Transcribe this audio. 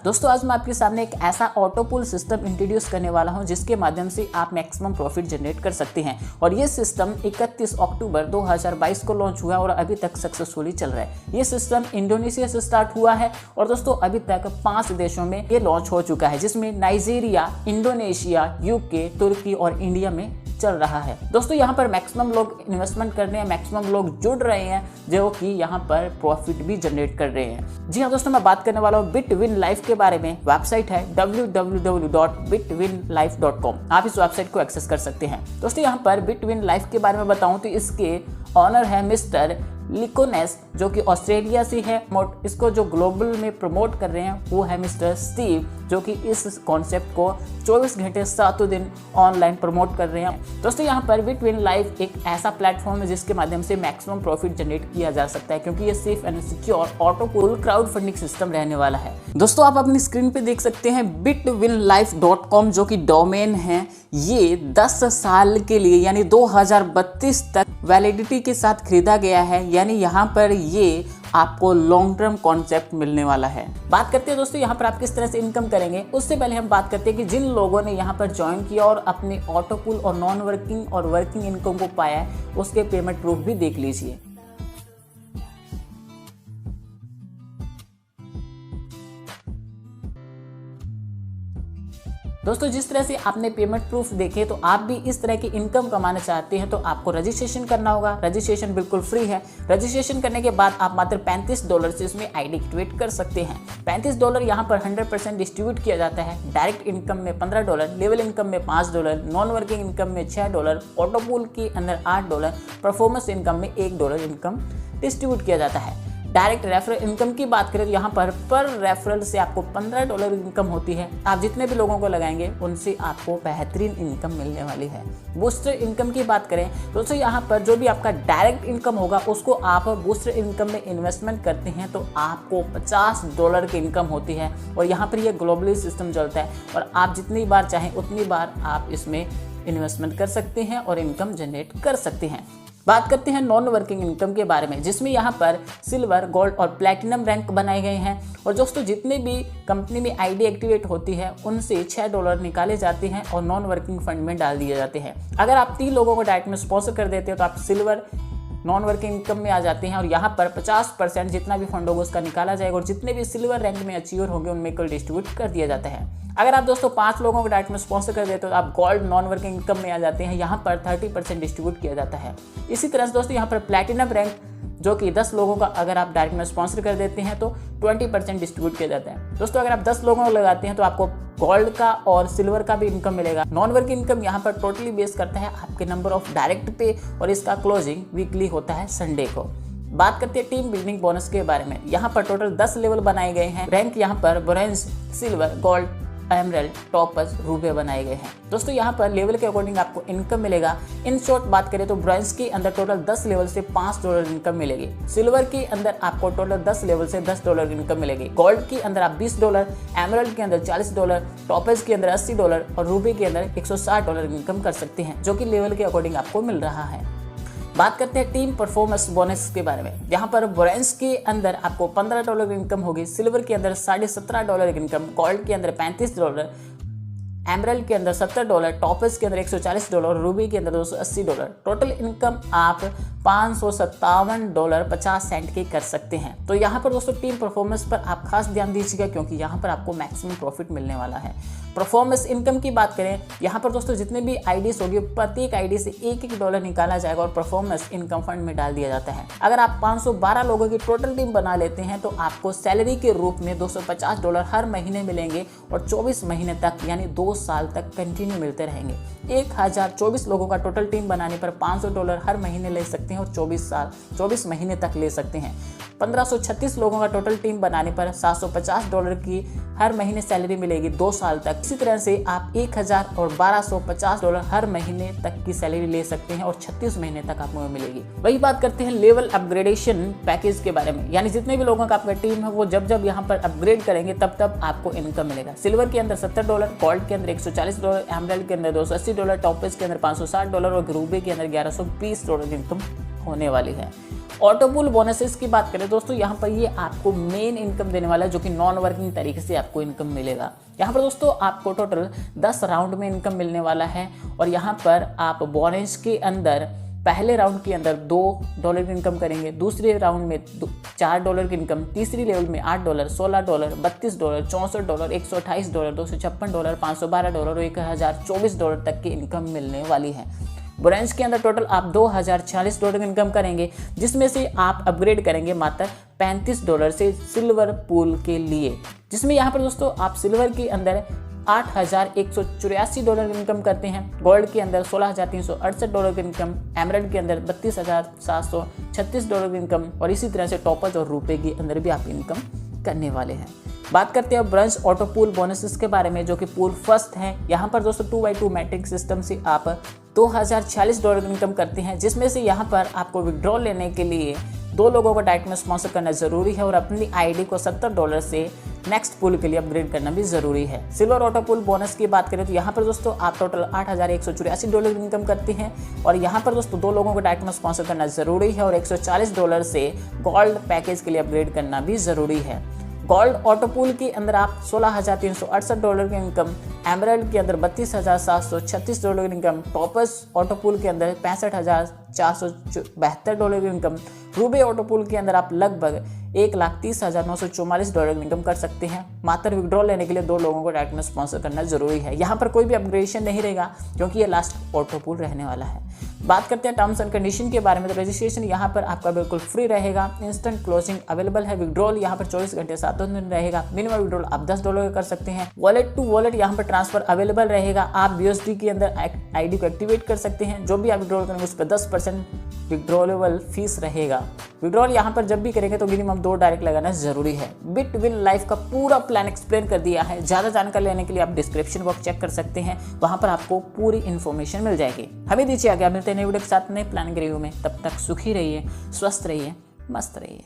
दोस्तों आज मैं आपके सामने एक ऐसा ऑटो पूल सिस्टम इंट्रोड्यूस करने वाला हूं जिसके माध्यम से आप मैक्सिमम प्रॉफिट जनरेट कर सकते हैं। और ये सिस्टम 31 अक्टूबर 2022 को लॉन्च हुआ और अभी तक सक्सेसफुली चल रहा है। ये सिस्टम इंडोनेशिया से स्टार्ट हुआ है और दोस्तों अभी तक 5 देशों में ये लॉन्च हो चुका है, जिसमें नाइजीरिया, इंडोनेशिया, यूके, तुर्की और इंडिया में चल रहा है। दोस्तों यहाँ पर मैक्सिमम लोग इन्वेस्टमेंट कर रहे हैं, मैक्सिमम लोग जुड़ रहे हैं जो कि यहाँ पर प्रॉफिट भी जनरेट कर रहे हैं। जी हाँ दोस्तों, मैं बात करने वाला हूँ बिटविन लाइफ के बारे में। वेबसाइट है www.bitwinlife.com। आप इस वेबसाइट को एक्सेस कर सकते हैं। दोस्तों यहाँ पर बिटविन लाइफ के बारे में बताऊँ तो इसके ऑनर है मिस्टर लिकोनेस, जो कि ऑस्ट्रेलिया से है। इसको जो ग्लोबल में प्रमोट कर रहे हैं वो है मिस्टर स्टीव, जो कि इस कॉन्सेप्ट को 24 घंटे 7 दिन ऑनलाइन प्रमोट कर रहे हैं। दोस्तों यहाँ पर बिटविन लाइफ एक ऐसा प्लेटफॉर्म है जिसके माध्यम से मैक्सिमम प्रॉफिट जनरेट किया जा सकता है, क्योंकि ये safe and secure auto pool crowd funding system रहने वाला है। दोस्तों आप अपनी स्क्रीन पे देख सकते हैं bitwinlife.com, जो कि डोमेन है। ये 10 साल के लिए यानी 2032 तक वैलिडिटी के साथ खरीदा गया है, यानी यहाँ पर ये आपको लॉन्ग टर्म कॉन्सेप्ट मिलने वाला है। बात करते हैं दोस्तों यहाँ पर आप किस तरह से इनकम करेंगे। उससे पहले हम बात करते हैं कि जिन लोगों ने यहाँ पर ज्वाइन किया और अपने ऑटो पूल और नॉन वर्किंग और वर्किंग इनकम को पाया है, उसके पेमेंट प्रूफ भी देख लीजिए। दोस्तों जिस तरह से आपने पेमेंट प्रूफ देखे, तो आप भी इस तरह की इनकम कमाना चाहते हैं तो आपको रजिस्ट्रेशन करना होगा। रजिस्ट्रेशन बिल्कुल फ्री है। रजिस्ट्रेशन करने के बाद आप मात्र $35 से इसमें आईडी एक्टिवेट कर सकते हैं। $35 यहाँ पर 100% डिस्ट्रीब्यूट किया जाता है। डायरेक्ट इनकम में $15, लेवल इनकम में $5, नॉन वर्किंग इनकम में $6, ऑटो पूल के अंदर $8, परफॉर्मेंस इनकम में $1 इनकम डिस्ट्रीब्यूट किया जाता है। डायरेक्ट रेफरल इनकम की बात करें तो यहाँ पर रेफरल से आपको $15 इनकम होती है। आप जितने भी लोगों को लगाएंगे उनसे आपको बेहतरीन इनकम मिलने वाली है। बूस्टर इनकम की बात करें दोस्तों, यहाँ पर जो भी आपका डायरेक्ट इनकम होगा उसको आप बूस्टर इनकम में इन्वेस्टमेंट करते हैं तो आपको $50 की इनकम होती है। और यहाँ पर यह ग्लोबली सिस्टम चलता है और आप जितनी बार चाहें उतनी बार आप इसमें इन्वेस्टमेंट कर सकते हैं और इनकम जनरेट कर सकते हैं। बात करते हैं नॉन वर्किंग इनकम के बारे में, जिसमें यहाँ पर सिल्वर, गोल्ड और प्लैटिनम रैंक बनाए गए हैं। और दोस्तों जितने भी कंपनी में आईडी एक्टिवेट होती है उनसे $6 निकाले जाते हैं और नॉन वर्किंग फंड में डाल दिए जाते हैं। अगर आप 3 लोगों को डायरेक्ट में स्पॉन्सर कर देते हो तो आप सिल्वर नॉन वर्किंग इनकम में आ जाते हैं और यहाँ पर 50% जितना भी फंड होगा उसका निकाला जाएगा और जितने भी सिल्वर रैंक में अचीवर होंगे उनमें कल डिस्ट्रीब्यूट कर दिया जाता है। अगर आप दोस्तों 5 लोगों को डायरेक्ट में स्पॉन्सर कर देते हो तो आप गोल्ड नॉन वर्किंग इनकम में आ जाते हैं। यहाँ पर 30% डिस्ट्रीब्यूट किया जाता है। इसी तरह से दोस्तों यहाँ पर प्लैटिनम रैंक, जो कि 10 लोगों का अगर आप डायरेक्ट में स्पॉन्सर कर देते हैं तो 20% डिस्ट्रीब्यूट किया जाता है। दोस्तों अगर आप 10 लोगों को लगाते हैं तो आपको गोल्ड का और सिल्वर का भी इनकम मिलेगा। नॉन वर्किंग इनकम यहाँ पर टोटली बेस करता है आपके नंबर ऑफ डायरेक्ट पे और इसका क्लोजिंग वीकली होता है संडे को। बात करते हैं टीम बिल्डिंग बोनस के बारे में। यहाँ पर टोटल 10 लेवल बनाए गए हैं। रैंक यहाँ पर bronze, silver, gold, emerald, toppers, ruby बनाए गए हैं। दोस्तों यहाँ पर लेवल के अकॉर्डिंग आपको इनकम मिलेगा। इन शॉर्ट बात करें तो ब्रोंज के अंदर टोटल 10 लेवल से $5 इनकम मिलेगी। सिल्वर के अंदर आपको टोटल 10 लेवल से $10 इनकम मिलेगी। गोल्ड के अंदर आप $20, एमरल्ड के अंदर $40, टॉपर्स के अंदर $80 और रूबे के अंदर $160 इनकम कर सकते हैं, जो कि लेवल के अकॉर्डिंग आपको मिल रहा है। बात करते हैं टीम परफॉर्मेंस बोनस के बारे में। यहाँ पर ब्रोंज के अंदर आपको $15 इनकम होगी, सिल्वर के अंदर $17.5 इनकम, गोल्ड के अंदर $35, एमरल्ड के अंदर $70, टॉपर्स के अंदर $140, रूबी के अंदर $280। टोटल इनकम आप $557.50 की कर सकते हैं। तो यहाँ पर दोस्तों टीम परफॉर्मेंस पर आप खास ध्यान दीजिएगा, क्योंकि यहाँ पर आपको मैक्सिमम प्रॉफिट मिलने वाला है। परफॉर्मेंस इनकम की बात करें, यहाँ पर दोस्तों जितने भी आईडीज होगी प्रत्येक आईडी से $1 निकाला जाएगा और परफॉर्मेंस इनकम फंड में डाल दिया जाता है। अगर आप 512 लोगों की टोटल टीम बना लेते हैं तो आपको सैलरी के रूप में $250 हर महीने मिलेंगे और 24 महीने तक यानी 2 साल तक कंटिन्यू मिलते रहेंगे। 1024 लोगों का टोटल टीम बनाने पर $500 हर महीने ले सकते हैं और 24 महीने तक ले सकते हैं। 1536 लोगों का टोटल टीम बनाने पर $750 की हर महीने सैलरी मिलेगी 2 साल तक। इसी तरह से आप 1000 हर महीने तक की सैलरी ले सकते हैं और 36 महीने तक आपको मिलेगी। वही बात करते हैं लेवल अपग्रेडेशन पैकेज के बारे में, यानी जितने भी लोगों का आपका टीम है वो जब यहाँ पर अपग्रेड करेंगे तब आपको इनकम मिलेगा। सिल्वर के अंदर $70, गोल्ड के अंदर $140, एमरल्ड के अंदर $280, टॉपर्स के अंदर $560 और रूबे के अंदर $1120 इनकम होने वाली है। ऑटो पूल बोनसेस की बात करें दोस्तों, यहाँ पर ये आपको मेन इनकम देने वाला है जो कि नॉन वर्किंग तरीके से आपको इनकम मिलेगा। यहाँ पर दोस्तों आपको टोटल 10 राउंड में इनकम मिलने वाला है और यहाँ पर आप बोनस के अंदर पहले राउंड के अंदर $2 की इनकम करेंगे, दूसरे राउंड में $4 की इनकम, तीसरी लेवल में $8, $16, $32, $64, $128, $256, $512 और $1024 तक की इनकम मिलने वाली है। ब्रांच के अंदर टोटल आप $2040 की इनकम करेंगे, जिसमें से आप अपग्रेड करेंगे मात्र $35 से सिल्वर पूल के लिए, जिसमें यहाँ पर दोस्तों आप सिल्वर के अंदर $8,184 की इनकम करते हैं, गोल्ड के अंदर $16,368 की इनकम, एमरल्ड के अंदर $32,736 की इनकम और इसी तरह से टॉपर्स और रुपए के अंदर भी आप इनकम करने वाले हैं। बात करते हैं ब्रंच ऑटो पूल बोनसेस के बारे में, जो कि पूल फर्स्ट है। यहाँ पर दोस्तों 2x2 मैट्रिक सिस्टम से आप $2040 की इनकम करते हैं, जिसमें से यहाँ पर आपको विड्रॉल लेने के लिए 2 लोगों को डायरेक्ट में स्पॉन्सर करना जरूरी है और अपनी आईडी को $70 से नेक्स्ट पूल के लिए अपग्रेड करना भी जरूरी है। सिल्वर ऑटो पूल बोनस की बात करें तो यहाँ पर दोस्तों आप टोटल $8,184 की इनकम करते हैं और यहाँ पर दोस्तों 2 लोगों को डायरेक्ट में स्पॉन्सर करना जरूरी है और $140 से गोल्ड पैकेज के लिए अपग्रेड करना भी जरूरी है। गोल्ड ऑटो पूल के अंदर आप $16,368 की इनकम, एमरल्ड के अंदर $32,736 की इनकम, टॉपर्स ऑटो पूल के अंदर $65,472 की इनकम, रूबे ऑटो पूल के अंदर आप लगभग $1,30,944 की इनकम कर सकते हैं। मात्र विड्रॉल लेने के लिए 2 लोगों को डायरेक्ट में स्पॉन्सर करना जरूरी है। यहाँ पर कोई भी अपग्रेडेशन नहीं रहेगा क्योंकि ये लास्ट ऑटो पूल रहने वाला है। बात करते हैं टर्म्स एंड कंडीशन के बारे में, तो रजिस्ट्रेशन यहाँ पर आपका बिल्कुल फ्री रहेगा, इंस्टेंट क्लोजिंग अवेलेबल है, विड्रॉल यहाँ पर 24 घंटे 7 दिन रहेगा, मिनिमम विड्रॉल आप $10 कर सकते हैं, वॉलेट टू वॉलेट यहाँ पर ट्रांसफर अवेलेबल रहेगा, आप USD के अंदर आईडी को एक्टिवेट कर सकते हैं, जो भी आप विड्रॉल करेंगे उस पर 10% विड्रॉलेबल फीस रहेगा। विड्रॉल यहाँ पर जब भी करेंगे तो मिनिमम 2 डायरेक्ट लगाना जरूरी है। बिटविन लाइफ का पूरा प्लान एक्सप्लेन कर दिया है, ज़्यादा जानकारी लेने के लिए आप डिस्क्रिप्शन बॉक्स चेक कर सकते हैं, वहाँ पर आपको पूरी इन्फॉर्मेशन मिल जाएगी। हमें दीजिए आगे, मिलते हैं नए वीडियो के साथ नए प्लान के रिव्यू में। तब तक सुखी रहिए, स्वस्थ रहिए, मस्त रहिए।